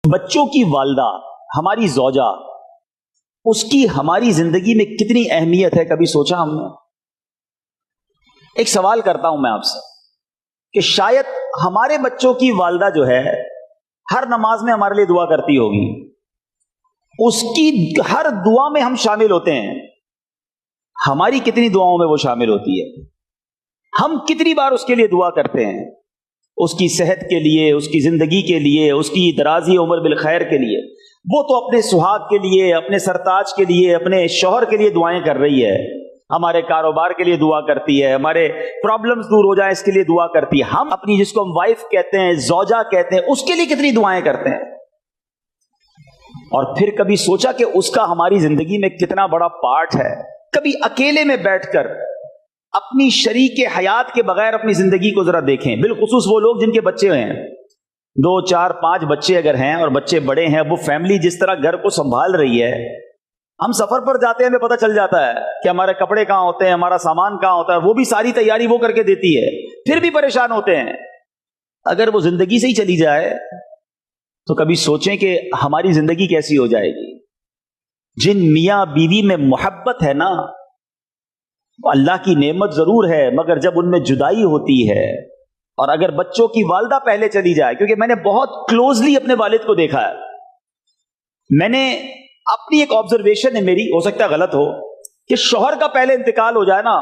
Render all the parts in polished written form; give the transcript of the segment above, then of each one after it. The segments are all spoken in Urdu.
بچوں کی والدہ ہماری زوجہ، اس کی ہماری زندگی میں کتنی اہمیت ہے، کبھی سوچا ہم نے؟ ایک سوال کرتا ہوں میں آپ سے کہ شاید ہمارے بچوں کی والدہ جو ہے ہر نماز میں ہمارے لیے دعا کرتی ہوگی، اس کی ہر دعا میں ہم شامل ہوتے ہیں، ہماری کتنی دعاؤں میں وہ شامل ہوتی ہے؟ ہم کتنی بار اس کے لیے دعا کرتے ہیں، اس کی صحت کے لیے، اس کی زندگی کے لیے، اس کی درازی عمر بالخیر کے لیے؟ وہ تو اپنے سہاگ کے لیے، اپنے سرتاج کے لیے، اپنے شوہر کے لیے دعائیں کر رہی ہے، ہمارے کاروبار کے لیے دعا کرتی ہے، ہمارے پرابلمز دور ہو جائیں اس کے لیے دعا کرتی ہے۔ ہم اپنی، جس کو ہم وائف کہتے ہیں، زوجہ کہتے ہیں، اس کے لیے کتنی دعائیں کرتے ہیں؟ اور پھر کبھی سوچا کہ اس کا ہماری زندگی میں کتنا بڑا پارٹ ہے؟ کبھی اکیلے میں بیٹھ کر اپنی شریک حیات کے بغیر اپنی زندگی کو ذرا دیکھیں، بالخصوص وہ لوگ جن کے بچے ہیں، 2 4 5 بچے اگر ہیں اور بچے بڑے ہیں، وہ فیملی جس طرح گھر کو سنبھال رہی ہے، ہم سفر پر جاتے ہیں، ہمیں پتہ چل جاتا ہے کہ ہمارے کپڑے کہاں ہوتے ہیں، ہمارا سامان کہاں ہوتا ہے، وہ بھی ساری تیاری وہ کر کے دیتی ہے، پھر بھی پریشان ہوتے ہیں۔ اگر وہ زندگی سے ہی چلی جائے تو کبھی سوچیں کہ ہماری زندگی کیسی ہو جائے گی؟ جن میاں بیوی میں محبت ہے نا، اللہ کی نعمت ضرور ہے، مگر جب ان میں جدائی ہوتی ہے، اور اگر بچوں کی والدہ پہلے چلی جائے، کیونکہ میں نے بہت کلوزلی اپنے والد کو دیکھا ہے، میں نے اپنی ایک آبزرویشن ہے میری، ہو سکتا ہے غلط ہو، کہ شوہر کا پہلے انتقال ہو جائے نا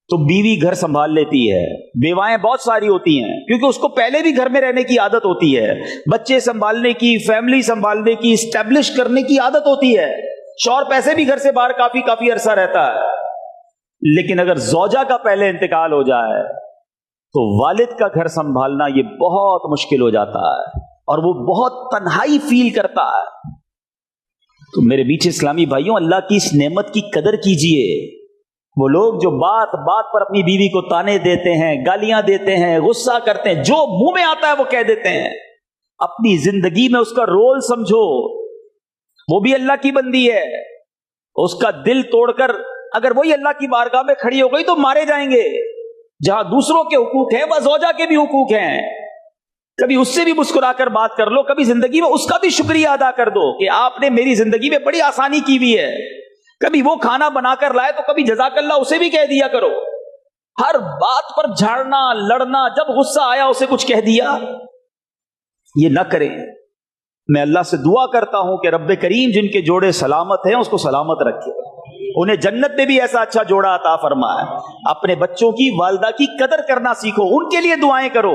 تو بیوی گھر سنبھال لیتی ہے، بیوائیں بہت ساری ہوتی ہیں، کیونکہ اس کو پہلے بھی گھر میں رہنے کی عادت ہوتی ہے، بچے سنبھالنے کی، فیملی سنبھالنے کی، اسٹیبلش کرنے کی عادت ہوتی ہے، شوہر پیسے بھی گھر سے باہر کافی عرصہ رہتا ہے۔ لیکن اگر زوجہ کا پہلے انتقال ہو جائے تو والد کا گھر سنبھالنا یہ بہت مشکل ہو جاتا ہے، اور وہ بہت تنہائی فیل کرتا ہے۔ تو میرے میٹھے اسلامی بھائیوں، اللہ کی اس نعمت کی قدر کیجئے۔ وہ لوگ جو بات بات پر اپنی بیوی کو تانے دیتے ہیں، گالیاں دیتے ہیں، غصہ کرتے ہیں، جو منہ میں آتا ہے وہ کہہ دیتے ہیں، اپنی زندگی میں اس کا رول سمجھو، وہ بھی اللہ کی بندی ہے، اس کا دل توڑ کر اگر وہی اللہ کی بارگاہ میں کھڑی ہو گئی تو مارے جائیں گے۔ جہاں دوسروں کے حقوق ہیں، وہاں زوجہ کے بھی حقوق ہیں، کبھی اس سے بھی مسکرا کر بات کر لو، کبھی زندگی میں اس کا بھی شکریہ ادا کر دو کہ آپ نے میری زندگی میں بڑی آسانی کی ہوئی ہے۔ کبھی وہ کھانا بنا کر لائے تو کبھی جزاک اللہ اسے بھی کہہ دیا کرو۔ ہر بات پر جھاڑنا، لڑنا، جب غصہ آیا اسے کچھ کہہ دیا، یہ نہ کریں۔ میں اللہ سے دعا کرتا ہوں کہ رب کریم جن کے جوڑے سلامت ہیں اس کو سلامت رکھے، انہیں جنت میں بھی ایسا اچھا جوڑا عطا فرمائے۔ اپنے بچوں کی، والدہ کی قدر کرنا سیکھو، ان کے لیے دعائیں کرو۔